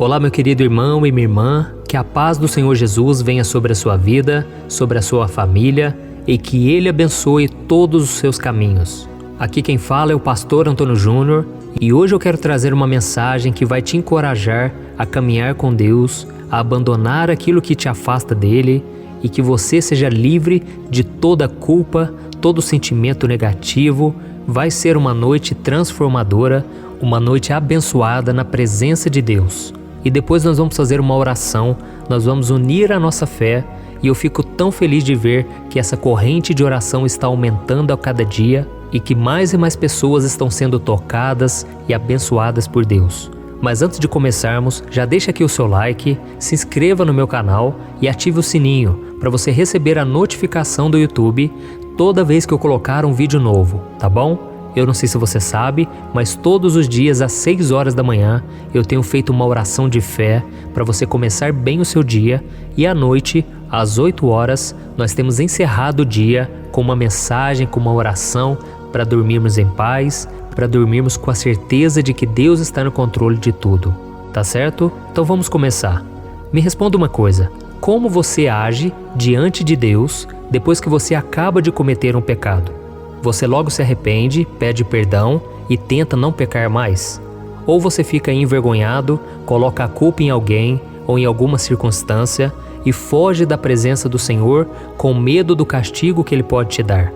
Olá, meu querido irmão e minha irmã, que a paz do Senhor Jesus venha sobre a sua vida, sobre a sua família e que Ele abençoe todos os seus caminhos. Aqui quem fala é o pastor Antônio Júnior e hoje eu quero trazer uma mensagem que vai te encorajar a caminhar com Deus, a abandonar aquilo que te afasta dele e que você seja livre de toda culpa, todo sentimento negativo. Vai ser uma noite transformadora, uma noite abençoada na presença de Deus. E depois nós vamos fazer uma oração, nós vamos unir a nossa fé e eu fico tão feliz de ver que essa corrente de oração está aumentando a cada dia e que mais e mais pessoas estão sendo tocadas e abençoadas por Deus. Mas antes de começarmos, já deixa aqui o seu like, se inscreva no meu canal e ative o sininho para você receber a notificação do YouTube toda vez que eu colocar um vídeo novo, tá bom? Eu não sei se você sabe, mas todos os dias às 6 horas da manhã eu tenho feito uma oração de fé para você começar bem o seu dia e à noite, às 8 horas, nós temos encerrado o dia com uma mensagem, com uma oração para dormirmos em paz, para dormirmos com a certeza de que Deus está no controle de tudo, tá certo? Então vamos começar. Me responda uma coisa, como você age diante de Deus depois que você acaba de cometer um pecado? Você logo se arrepende, pede perdão e tenta não pecar mais? Ou você fica envergonhado, coloca a culpa em alguém ou em alguma circunstância e foge da presença do Senhor com medo do castigo que Ele pode te dar?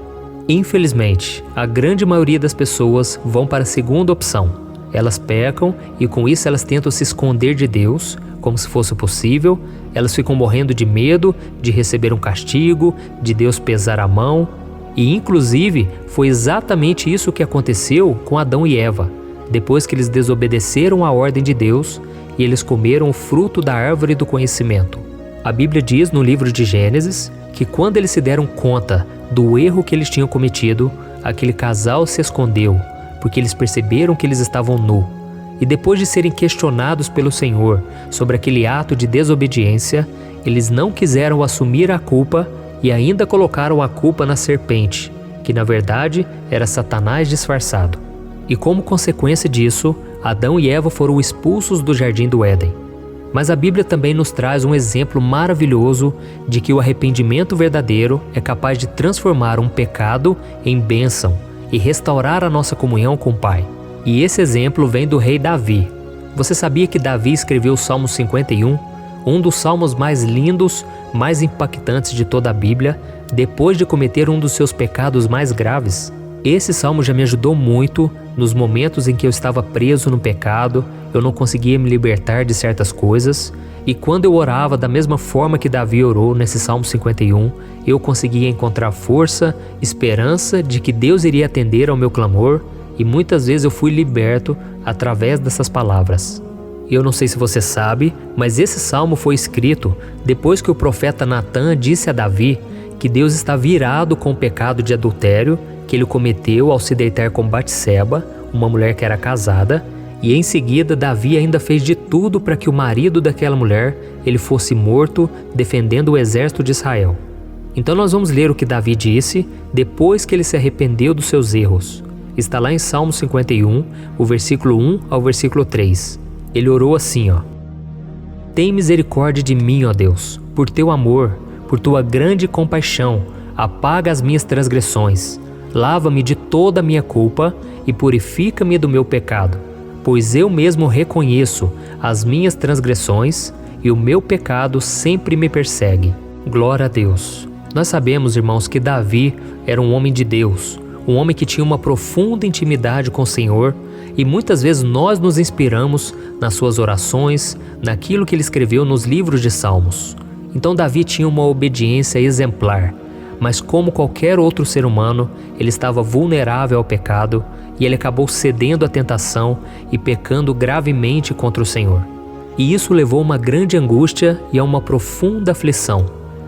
Infelizmente, a grande maioria das pessoas vão para a segunda opção. Elas pecam e com isso elas tentam se esconder de Deus, como se fosse possível. Elas ficam morrendo de medo de receber um castigo, de Deus pesar a mão. E inclusive, foi exatamente isso que aconteceu com Adão e Eva, depois que eles desobedeceram à ordem de Deus e eles comeram o fruto da árvore do conhecimento. A Bíblia diz no livro de Gênesis que quando eles se deram conta do erro que eles tinham cometido, aquele casal se escondeu, porque eles perceberam que eles estavam nus. E depois de serem questionados pelo Senhor sobre aquele ato de desobediência, eles não quiseram assumir a culpa e ainda colocaram a culpa na serpente, que na verdade era Satanás disfarçado. E como consequência disso, Adão e Eva foram expulsos do jardim do Éden. Mas a Bíblia também nos traz um exemplo maravilhoso de que o arrependimento verdadeiro é capaz de transformar um pecado em bênção e restaurar a nossa comunhão com o Pai. E esse exemplo vem do rei Davi. Você sabia que Davi escreveu o Salmo 51? Um dos salmos mais lindos, mais impactantes de toda a Bíblia, depois de cometer um dos seus pecados mais graves. Esse salmo já me ajudou muito nos momentos em que eu estava preso no pecado, eu não conseguia me libertar de certas coisas, e quando eu orava da mesma forma que Davi orou nesse Salmo 51, eu conseguia encontrar força, esperança de que Deus iria atender ao meu clamor, e muitas vezes eu fui liberto através dessas palavras. Eu não sei se você sabe, mas esse salmo foi escrito depois que o profeta Natã disse a Davi que Deus está virado com o pecado de adultério que ele cometeu ao se deitar com Batseba, uma mulher que era casada, e em seguida Davi ainda fez de tudo para que o marido daquela mulher ele fosse morto defendendo o exército de Israel. Então nós vamos ler o que Davi disse depois que ele se arrependeu dos seus erros. Está lá em Salmo 51, o versículo 1 ao versículo 3. Ele orou assim, Tem misericórdia de mim, ó Deus, por teu amor, por tua grande compaixão, apaga as minhas transgressões, lava-me de toda a minha culpa e purifica-me do meu pecado, pois eu mesmo reconheço as minhas transgressões e o meu pecado sempre me persegue. Glória a Deus. Nós sabemos, irmãos, que Davi era um homem de Deus, um homem que tinha uma profunda intimidade com o Senhor, e muitas vezes nós nos inspiramos nas suas orações, naquilo que ele escreveu nos livros de Salmos. Então Davi tinha uma obediência exemplar, mas como qualquer outro ser humano, ele estava vulnerável ao pecado e ele acabou cedendo à tentação e pecando gravemente contra o Senhor. E isso levou a uma grande angústia e a uma profunda aflição.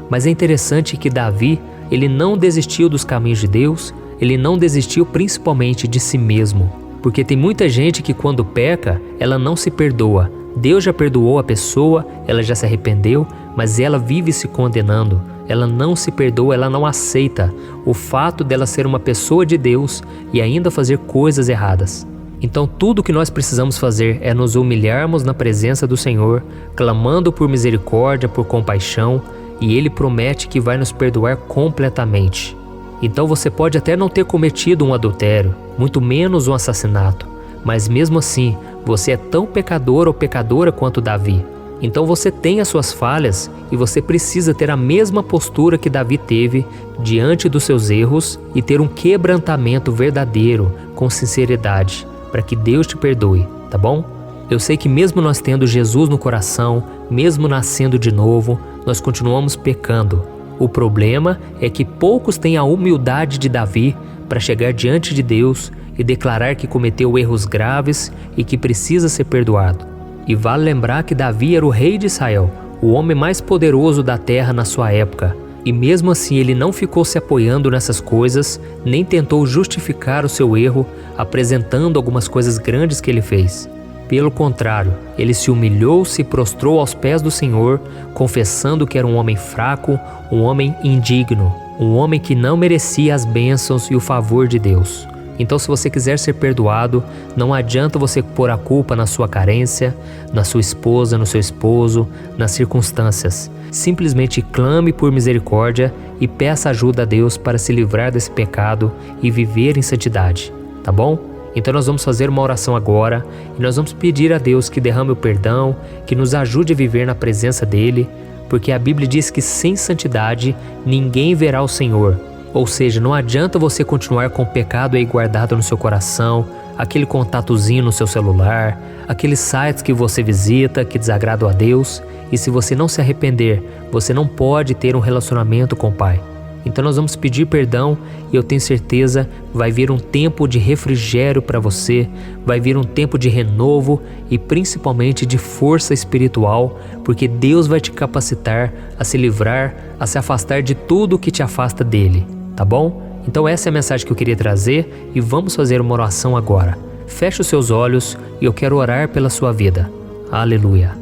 Mas é interessante que Davi, ele não desistiu dos caminhos de Deus, ele não desistiu principalmente de si mesmo. Porque tem muita gente que quando peca, ela não se perdoa. Deus já perdoou a pessoa, ela já se arrependeu, mas ela vive se condenando. Ela não se perdoa, ela não aceita o fato dela ser uma pessoa de Deus e ainda fazer coisas erradas. Então tudo o que nós precisamos fazer é nos humilharmos na presença do Senhor, clamando por misericórdia, por compaixão, e Ele promete que vai nos perdoar completamente. Então você pode até não ter cometido um adultério, muito menos um assassinato, mas mesmo assim, você é tão pecador ou pecadora quanto Davi. Então você tem as suas falhas e você precisa ter a mesma postura que Davi teve diante dos seus erros e ter um quebrantamento verdadeiro, com sinceridade, para que Deus te perdoe, tá bom? Eu sei que mesmo nós tendo Jesus no coração, mesmo nascendo de novo, nós continuamos pecando. O problema é que poucos têm a humildade de Davi para chegar diante de Deus e declarar que cometeu erros graves e que precisa ser perdoado. E vale lembrar que Davi era o rei de Israel, o homem mais poderoso da terra na sua época. E mesmo assim ele não ficou se apoiando nessas coisas, nem tentou justificar o seu erro, apresentando algumas coisas grandes que ele fez. Pelo contrário, ele se humilhou, se prostrou aos pés do Senhor, confessando que era um homem fraco, um homem indigno, um homem que não merecia as bênçãos e o favor de Deus. Então, se você quiser ser perdoado, não adianta você pôr a culpa na sua carência, na sua esposa, no seu esposo, nas circunstâncias. Simplesmente clame por misericórdia e peça ajuda a Deus para se livrar desse pecado e viver em santidade, tá bom? Então nós vamos fazer uma oração agora e nós vamos pedir a Deus que derrame o perdão, que nos ajude a viver na presença dEle, porque a Bíblia diz que sem santidade ninguém verá o Senhor. Ou seja, não adianta você continuar com o pecado aí guardado no seu coração, aquele contatozinho no seu celular, aqueles sites que você visita que desagradam a Deus, e se você não se arrepender, você não pode ter um relacionamento com o Pai. Então nós vamos pedir perdão e eu tenho certeza vai vir um tempo de refrigério para você, vai vir um tempo de renovo e principalmente de força espiritual, porque Deus vai te capacitar a se livrar, a se afastar de tudo que te afasta dele, tá bom? Então essa é a mensagem que eu queria trazer e vamos fazer uma oração agora. Feche os seus olhos e eu quero orar pela sua vida. Aleluia.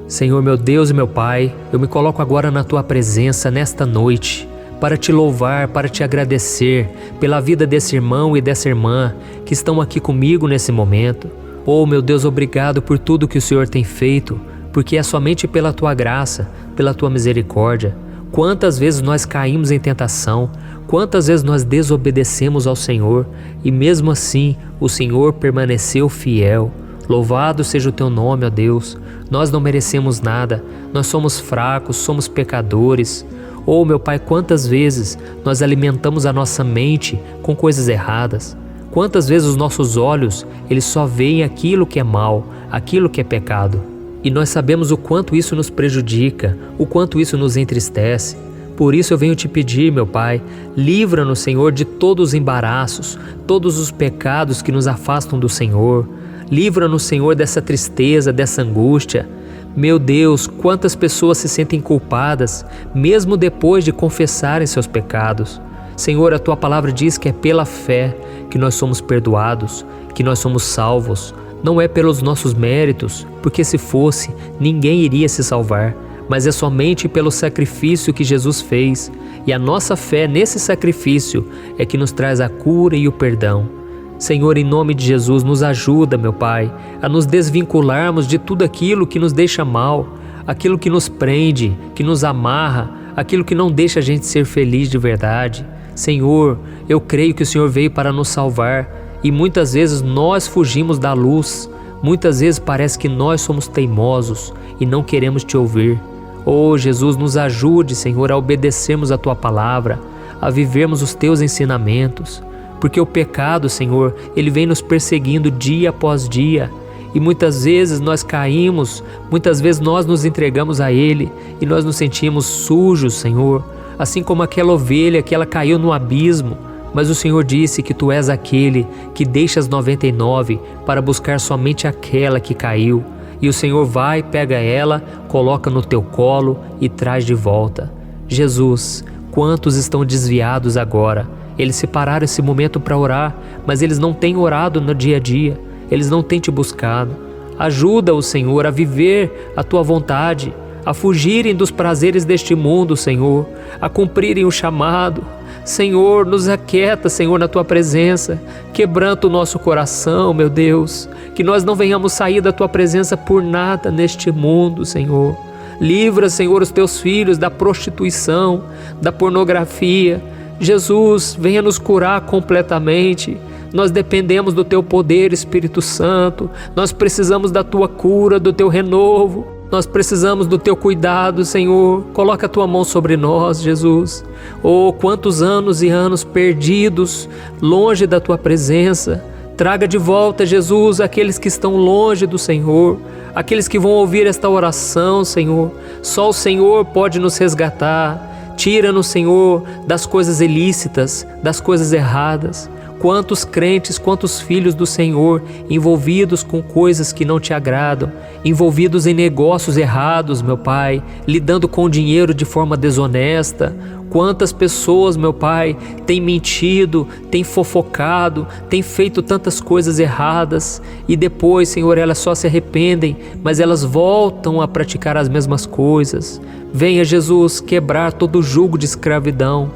Senhor meu Deus e meu Pai, eu me coloco agora na tua presença nesta noite, para te louvar, para te agradecer pela vida desse irmão e dessa irmã que estão aqui comigo nesse momento. Oh, meu Deus, obrigado por tudo que o Senhor tem feito, porque é somente pela tua graça, pela tua misericórdia. Quantas vezes nós caímos em tentação, quantas vezes nós desobedecemos ao Senhor e mesmo assim o Senhor permaneceu fiel. Louvado seja o teu nome, ó Deus. Nós não merecemos nada, nós somos fracos, somos pecadores. Oh, meu Pai, quantas vezes nós alimentamos a nossa mente com coisas erradas? Quantas vezes os nossos olhos, eles só veem aquilo que é mal, aquilo que é pecado? E nós sabemos o quanto isso nos prejudica, o quanto isso nos entristece. Por isso eu venho te pedir, meu Pai, livra-nos, Senhor, de todos os embaraços, todos os pecados que nos afastam do Senhor. Livra-nos, Senhor, dessa tristeza, dessa angústia. Meu Deus, quantas pessoas se sentem culpadas, mesmo depois de confessarem seus pecados. Senhor, a Tua palavra diz que é pela fé que nós somos perdoados, que nós somos salvos. Não é pelos nossos méritos, porque se fosse, ninguém iria se salvar, mas é somente pelo sacrifício que Jesus fez. E a nossa fé nesse sacrifício é que nos traz a cura e o perdão. Senhor, em nome de Jesus, nos ajuda, meu Pai, a nos desvincularmos de tudo aquilo que nos deixa mal, aquilo que nos prende, que nos amarra, aquilo que não deixa a gente ser feliz de verdade. Senhor, eu creio que o Senhor veio para nos salvar e muitas vezes nós fugimos da luz, muitas vezes parece que nós somos teimosos e não queremos te ouvir. Oh, Jesus, nos ajude, Senhor, a obedecermos a Tua palavra, a vivermos os Teus ensinamentos. Porque o pecado, Senhor, ele vem nos perseguindo dia após dia. E muitas vezes nós caímos, muitas vezes nós nos entregamos a ele e nós nos sentimos sujos, Senhor. Assim como aquela ovelha que ela caiu no abismo. Mas o Senhor disse que Tu és aquele que deixa as 99 para buscar somente aquela que caiu. E o Senhor vai, pega ela, coloca no Teu colo e traz de volta. Jesus, quantos estão desviados agora? Eles separaram esse momento para orar, mas eles não têm orado no dia a dia, eles não têm te buscado. Ajuda-os, Senhor, a viver a Tua vontade, a fugirem dos prazeres deste mundo, Senhor, a cumprirem o chamado. Senhor, nos aquieta, Senhor, na Tua presença. Quebranta o nosso coração, meu Deus. Que nós não venhamos sair da Tua presença por nada neste mundo, Senhor. Livra, Senhor, os Teus filhos da prostituição, da pornografia. Jesus, venha nos curar completamente. Nós dependemos do Teu poder, Espírito Santo. Nós precisamos da Tua cura, do Teu renovo. Nós precisamos do Teu cuidado, Senhor. Coloca a Tua mão sobre nós, Jesus. Oh, quantos anos e anos perdidos, longe da Tua presença. Traga de volta, Jesus, aqueles que estão longe do Senhor, aqueles que vão ouvir esta oração, Senhor. Só o Senhor pode nos resgatar. Tira-nos, Senhor, das coisas ilícitas, das coisas erradas. Quantos crentes, quantos filhos do Senhor envolvidos com coisas que não Te agradam, envolvidos em negócios errados, meu Pai, lidando com dinheiro de forma desonesta. Quantas pessoas, meu Pai, têm mentido, têm fofocado, têm feito tantas coisas erradas e depois, Senhor, elas só se arrependem, mas elas voltam a praticar as mesmas coisas. Venha, Jesus, quebrar todo o jugo de escravidão.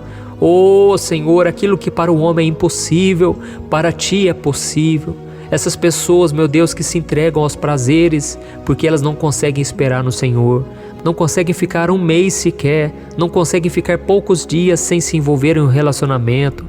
Oh, Senhor, aquilo que para o homem é impossível, para Ti é possível. Essas pessoas, meu Deus, que se entregam aos prazeres porque elas não conseguem esperar no Senhor, não conseguem ficar um mês sequer, não conseguem ficar poucos dias sem se envolver em um relacionamento.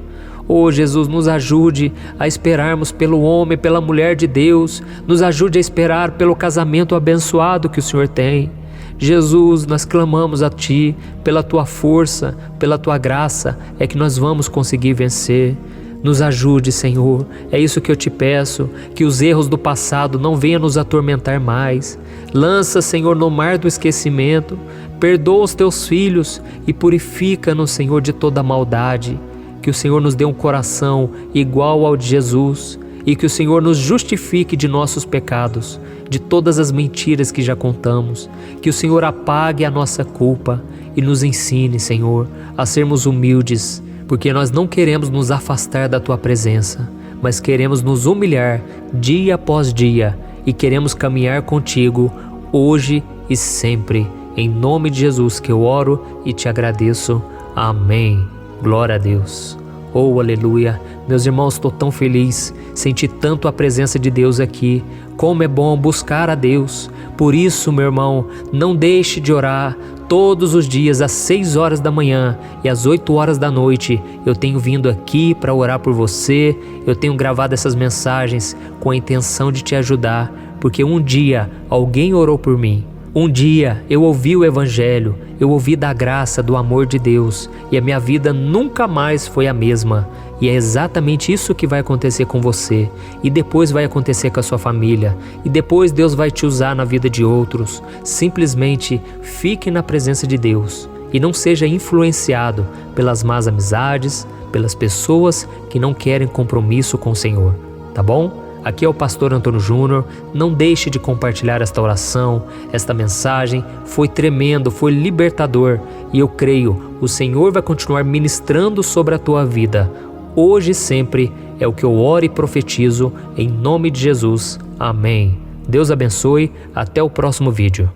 Oh, Jesus, nos ajude a esperarmos pelo homem, pela mulher de Deus, nos ajude a esperar pelo casamento abençoado que o Senhor tem. Jesus, nós clamamos a Ti, pela Tua força, pela Tua graça, é que nós vamos conseguir vencer. Nos ajude, Senhor, é isso que eu Te peço, que os erros do passado não venham nos atormentar mais. Lança, Senhor, no mar do esquecimento, perdoa os Teus filhos e purifica-nos, Senhor, de toda maldade. Que o Senhor nos dê um coração igual ao de Jesus e que o Senhor nos justifique de nossos pecados, de todas as mentiras que já contamos. Que o Senhor apague a nossa culpa e nos ensine, Senhor, a sermos humildes, porque nós não queremos nos afastar da Tua presença, mas queremos nos humilhar dia após dia e queremos caminhar contigo hoje e sempre. Em nome de Jesus que eu oro e Te agradeço. Amém. Glória a Deus. Oh, aleluia. Meus irmãos, estou tão feliz, senti tanto a presença de Deus aqui. Como é bom buscar a Deus. Por isso, meu irmão, não deixe de orar. Todos os dias às 6 horas da manhã e às 8 horas da noite eu tenho vindo aqui para orar por você. Eu tenho gravado essas mensagens com a intenção de te ajudar, porque um dia alguém orou por mim. Um dia eu ouvi o Evangelho, eu ouvi da graça, do amor de Deus e a minha vida nunca mais foi a mesma. E é exatamente isso que vai acontecer com você e depois vai acontecer com a sua família e depois Deus vai te usar na vida de outros. Simplesmente fique na presença de Deus e não seja influenciado pelas más amizades, pelas pessoas que não querem compromisso com o Senhor, tá bom? Aqui é o pastor Antônio Júnior. Não deixe de compartilhar esta oração, esta mensagem. Foi tremendo, foi libertador e eu creio, o Senhor vai continuar ministrando sobre a tua vida. Hoje e sempre é o que eu oro e profetizo em nome de Jesus. Amém. Deus abençoe. Até o próximo vídeo.